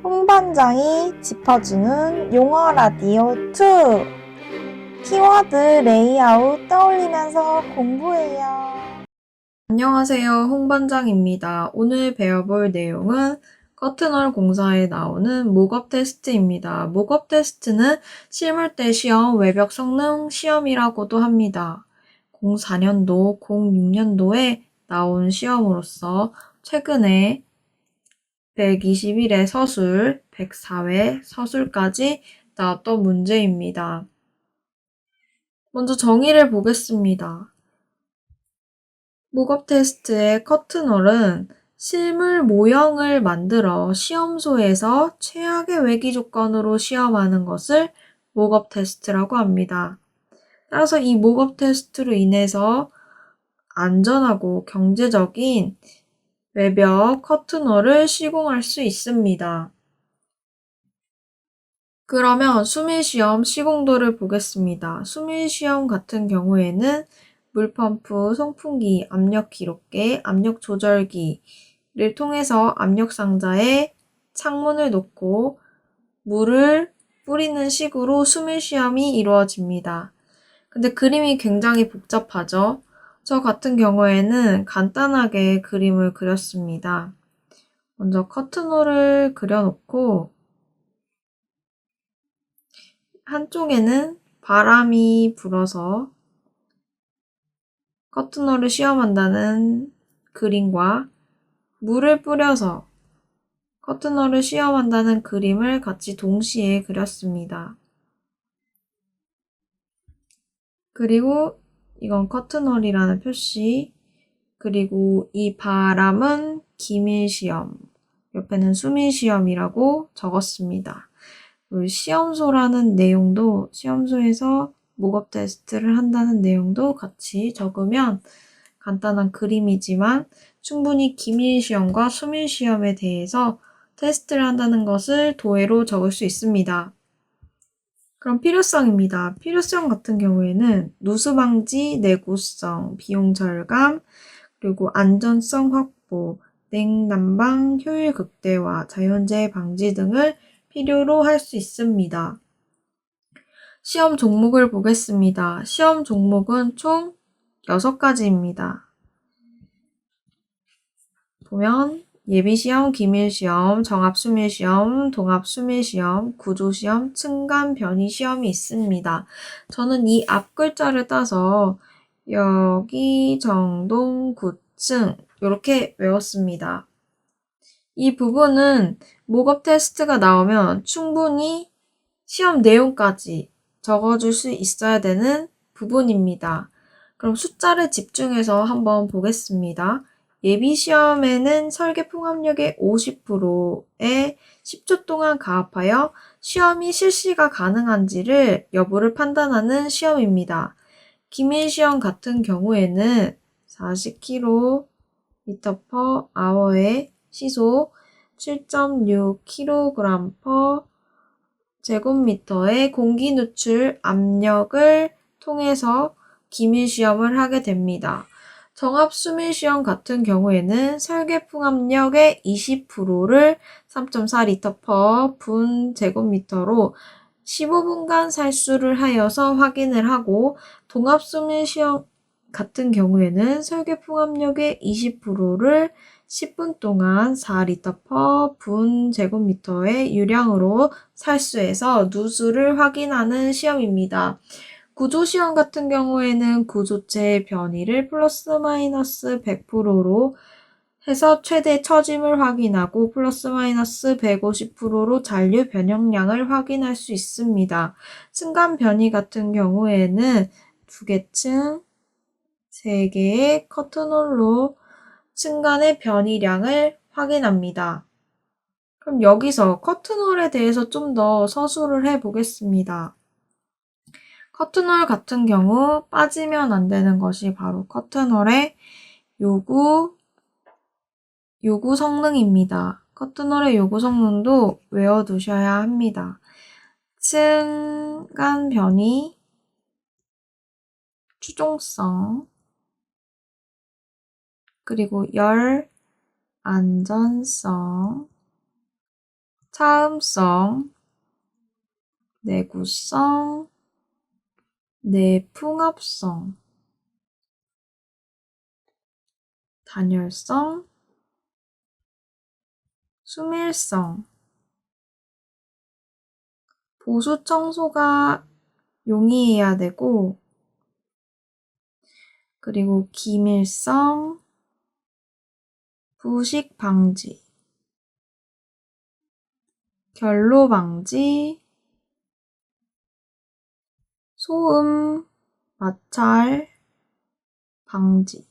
홍반장이 짚어주는 용어 라디오 2. 키워드 레이아웃 떠올리면서 공부해요. 안녕하세요. 홍반장입니다. 오늘 배워볼 내용은 커트널 공사에 나오는 목업 테스트입니다. 목업 테스트는 실물대 시험, 외벽 성능 시험이라고도 합니다. 04년도, 06년도에 나온 시험으로서 최근에 121회 서술, 104회 서술까지 나왔던 문제입니다. 먼저 정의를 보겠습니다. 목업 테스트의 커트널은 실물 모형을 만들어 시험소에서 최악의 외기 조건으로 시험하는 것을 목업 테스트라고 합니다. 따라서 이 목업 테스트로 인해서 안전하고 경제적인 외벽 커트널을 시공할 수 있습니다. 그러면 수밀시험 시공도를 보겠습니다. 수밀시험 같은 경우에는 물펌프, 송풍기, 압력 기록계, 압력 조절기를 통해서 압력 상자에 창문을 놓고 물을 뿌리는 식으로 수밀시험이 이루어집니다. 근데 그림이 굉장히 복잡하죠? 저 같은 경우에는 간단하게 그림을 그렸습니다. 먼저 커튼홀을 그려놓고 한쪽에는 바람이 불어서 커튼홀을 시험한다는 그림과 물을 뿌려서 커튼홀을 시험한다는 그림을 같이 동시에 그렸습니다. 그리고 이건 커튼홀이라는 표시, 그리고 이 바람은 기밀시험, 옆에는 수밀시험이라고 적었습니다. 시험소라는 내용도, 시험소에서 목업 테스트를 한다는 내용도 같이 적으면 간단한 그림이지만 충분히 기밀시험과 수밀시험에 대해서 테스트를 한다는 것을 도해로 적을 수 있습니다. 그럼 필요성입니다. 필요성 같은 경우에는 누수 방지, 내구성, 비용 절감, 그리고 안전성 확보, 냉난방, 효율 극대화, 자연재해 방지 등을 필요로 할 수 있습니다. 시험 종목을 보겠습니다. 시험 종목은 총 6가지입니다. 보면 예비시험, 기밀시험, 정합수밀시험, 동합수밀시험, 구조시험, 층간 변이시험이 있습니다. 저는 이 앞글자를 따서 여기, 정동, 구층 이렇게 외웠습니다. 이 부분은 목업 테스트가 나오면 충분히 시험 내용까지 적어줄 수 있어야 되는 부분입니다. 그럼 숫자를 집중해서 한번 보겠습니다. 예비시험에는 설계 풍합력의 50%에 10초 동안 가압하여 시험이 실시가 가능한지를 여부를 판단하는 시험입니다. 기밀시험 같은 경우에는 40km/h의 시속 7.6kg/제곱미터의 공기 누출 압력을 통해서 기밀시험을 하게 됩니다. 정합수밀시험 같은 경우에는 설계 풍합력의 20%를 3.4L/분제곱미터로 15분간 살수를 하여서 확인을 하고, 동합수밀시험 같은 경우에는 설계 풍합력의 20%를 10분 동안 4L/분제곱미터의 유량으로 살수해서 누수를 확인하는 시험입니다. 구조시험 같은 경우에는 구조체의 변이를 플러스 마이너스 100%로 해서 최대 처짐을 확인하고 플러스 마이너스 150%로 잔류 변형량을 확인할 수 있습니다. 층간 변이 같은 경우에는 2개 층, 3개의 커튼홀로 층간의 변이량을 확인합니다. 그럼 여기서 커튼홀에 대해서 좀 더 서술을 해보겠습니다. 커튼홀 같은 경우 빠지면 안 되는 것이 바로 커튼홀의 요구 성능입니다. 커튼홀의 요구 성능도 외워두셔야 합니다. 층간 변이, 추종성, 그리고 열 안전성, 차음성, 내구성, 내풍합성, 단열성, 수밀성, 보수 청소가 용이해야 되고, 그리고 기밀성, 부식 방지, 결로 방지, 소음, 마찰, 방지,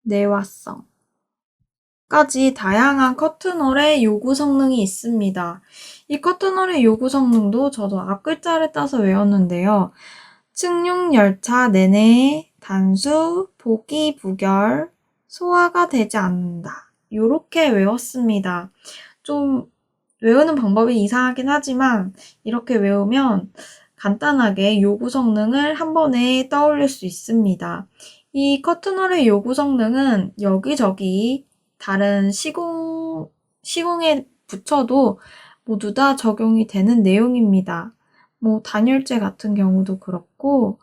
내화성 까지 다양한 커튼홀의 요구 성능이 있습니다. 이 커튼홀의 요구 성능도 저도 앞글자를 따서 외웠는데요. 승용 열차 내내 단수, 보기 부결, 소화가 되지 않는다. 요렇게 외웠습니다. 좀 외우는 방법이 이상하긴 하지만 이렇게 외우면 간단하게 요구 성능을 한 번에 떠올릴 수 있습니다. 이 커튼홀의 요구 성능은 여기저기 다른 시공에 붙여도 모두 다 적용이 되는 내용입니다. 단열재 같은 경우도 그렇고,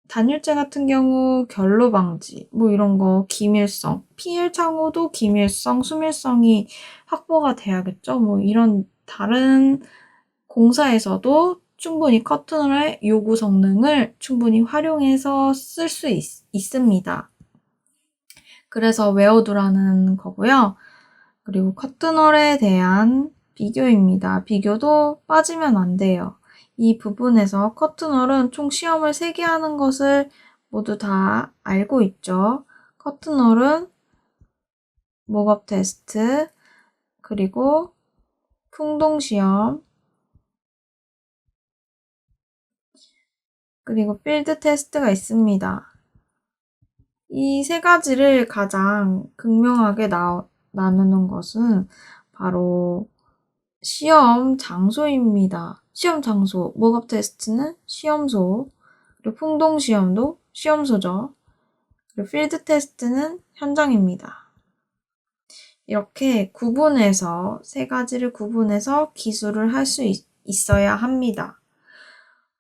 단열재 같은 경우 결로 방지, 이런 거 기밀성, PL 창호도 기밀성, 수밀성이 확보가 돼야겠죠. 이런 다른 공사에서도 충분히 커튼홀의 요구 성능을 충분히 활용해서 쓸 수 있습니다. 그래서 외워두라는 거고요. 그리고 커튼홀에 대한 비교입니다. 비교도 빠지면 안 돼요. 이 부분에서 커튼홀은 총 시험을 3개 하는 것을 모두 다 알고 있죠. 커튼홀은 목업 테스트, 그리고 풍동시험, 그리고 필드 테스트가 있습니다. 이 3가지를 가장 극명하게 나누는 것은 바로 시험 장소입니다. 시험 장소, 목업 테스트는 시험소, 그리고 풍동 시험도 시험소죠. 그리고 필드 테스트는 현장입니다. 이렇게 구분해서 3가지를 구분해서 기술을 할 수 있어야 합니다.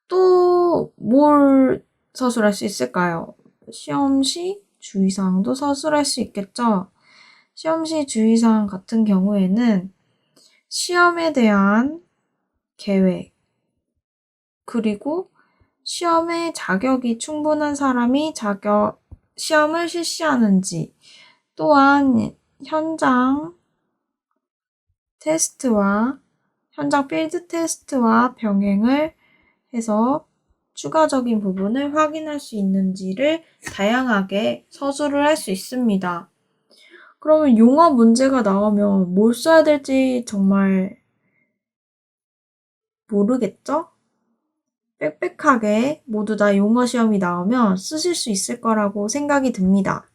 또 뭘 서술할 수 있을까요? 시험 시 주의사항도 서술할 수 있겠죠? 시험 시 주의사항 같은 경우에는 시험에 대한 계획, 그리고 시험에 자격이 충분한 사람이 시험을 실시하는지, 또한 현장 테스트와 현장 필드 테스트와 병행을 해서 추가적인 부분을 확인할 수 있는지를 다양하게 서술을 할 수 있습니다. 그러면 용어 문제가 나오면 뭘 써야 될지 정말 모르겠죠? 빽빽하게 모두 다 용어 시험이 나오면 쓰실 수 있을 거라고 생각이 듭니다.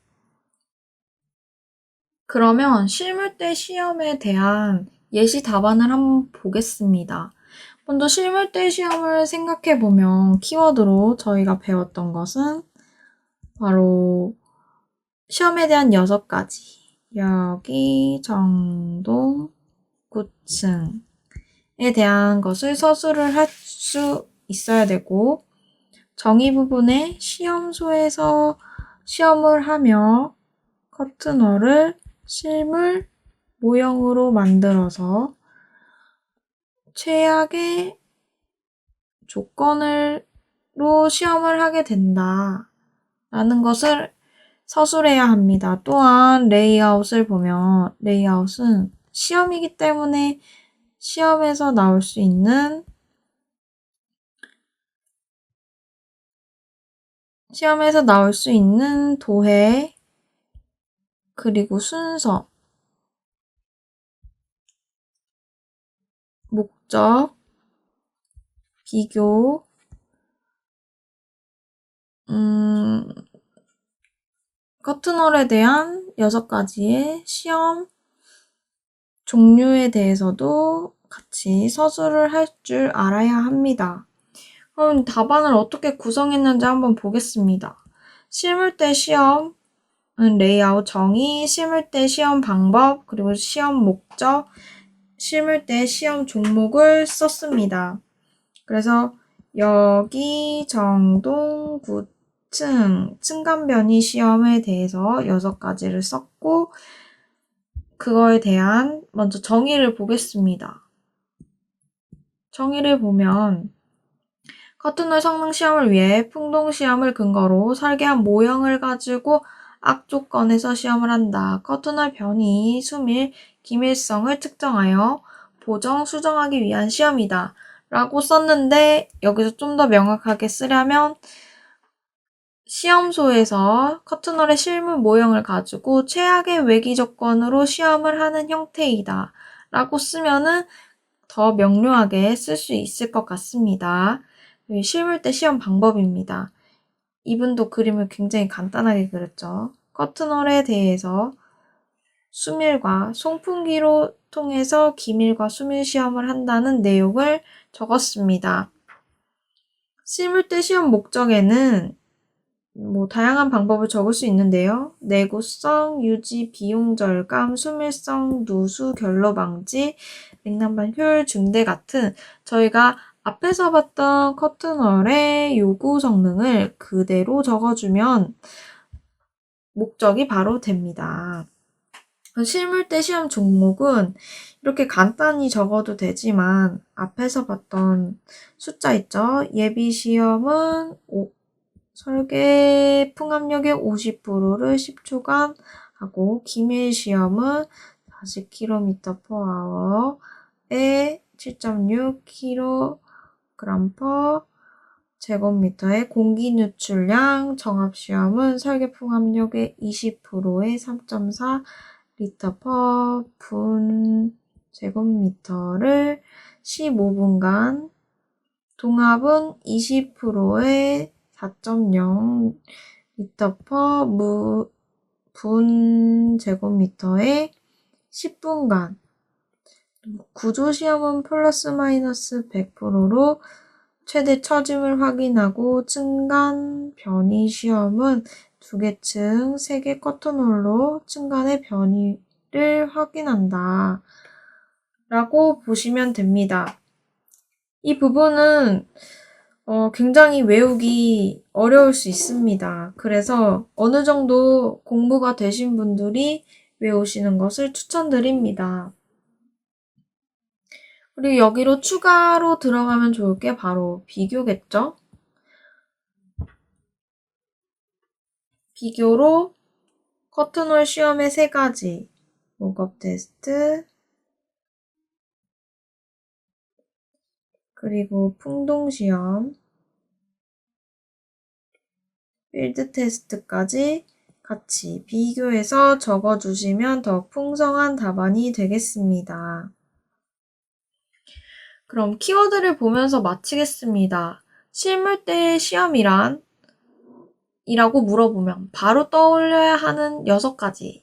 그러면 실물대 시험에 대한 예시 답안을 한번 보겠습니다. 먼저 실물대 시험을 생각해보면 키워드로 저희가 배웠던 것은 바로 시험에 대한 6가지. 여기, 정동, 구층에 대한 것을 서술을 할 수 있어야 되고, 정의 부분에 시험소에서 시험을 하며 커튼홀을 실물 모형으로 만들어서 최악의 조건으로 시험을 하게 된다 라는 것을 서술해야 합니다. 또한 레이아웃을 보면 레이아웃은 시험이기 때문에 시험에서 나올 수 있는 도해, 그리고 순서, 목적, 비교, 커튼홀에 대한 6가지의 시험 종류에 대해서도 같이 서술을 할 줄 알아야 합니다. 그럼 답안을 어떻게 구성했는지 한번 보겠습니다. 실물대 시험, 레이아웃 정의, 심을 때 시험 방법, 그리고 시험 목적, 심을 때 시험 종목을 썼습니다. 그래서 여기 정동 구층 층간변이 시험에 대해서 6가지를 썼고 그거에 대한 먼저 정의를 보겠습니다. 정의를 보면 커튼홀 성능 시험을 위해 풍동 시험을 근거로 설계한 모형을 가지고 악조건에서 시험을 한다. 커튼홀 변이, 수밀, 기밀성을 측정하여 보정, 수정하기 위한 시험이다. 라고 썼는데 여기서 좀 더 명확하게 쓰려면 시험소에서 커튼홀의 실물 모형을 가지고 최악의 외기 조건으로 시험을 하는 형태이다. 라고 쓰면은 더 명료하게 쓸 수 있을 것 같습니다. 실물대 시험 방법입니다. 이분도 그림을 굉장히 간단하게 그렸죠. 커튼홀에 대해서 수밀과 송풍기로 통해서 기밀과 수밀 시험을 한다는 내용을 적었습니다. 실물대 시험 목적에는 다양한 방법을 적을 수 있는데요. 내구성, 유지, 비용 절감, 수밀성, 누수, 결로 방지, 냉난방 효율 증대 같은 저희가 앞에서 봤던 커튼홀의 요구 성능을 그대로 적어주면 목적이 바로 됩니다. 실물대 시험 종목은 이렇게 간단히 적어도 되지만 앞에서 봤던 숫자 있죠? 예비 시험은 설계 풍압력의 50%를 10초간 하고 기밀 시험은 40km/h에 7.6kg per 제곱미터의 공기 누출량, 정합 시험은 설계 풍압력의 20%에 3.4 리터 per 분 제곱미터를 15분간, 동합은 20%에 4.0 리터 per 분 제곱미터에 10분간, 구조시험은 플러스 마이너스 100%로 최대 처짐을 확인하고 층간 변이 시험은 2개 층, 3개 커튼홀로 층간의 변이를 확인한다. 라고 보시면 됩니다. 이 부분은 굉장히 외우기 어려울 수 있습니다. 그래서 어느 정도 공부가 되신 분들이 외우시는 것을 추천드립니다. 그리고 여기로 추가로 들어가면 좋을 게 바로 비교겠죠? 비교로 커튼홀 시험의 3가지, 목업 테스트, 그리고 풍동 시험, 필드 테스트까지 같이 비교해서 적어주시면 더 풍성한 답안이 되겠습니다. 그럼 키워드를 보면서 마치겠습니다. 실물대 시험이란? 이라고 물어보면 바로 떠올려야 하는 6가지.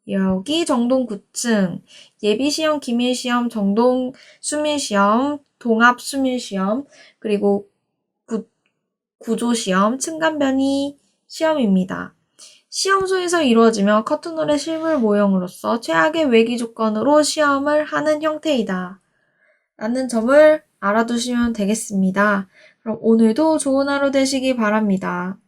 여기 정동 9층, 예비시험, 기밀시험, 정동 수밀시험, 동합 수밀시험, 그리고 구조시험, 층간변이 시험입니다. 시험소에서 이루어지며 커튼홀의 실물 모형으로서 최악의 외기 조건으로 시험을 하는 형태이다. 라는 점을 알아두시면 되겠습니다. 그럼 오늘도 좋은 하루 되시기 바랍니다.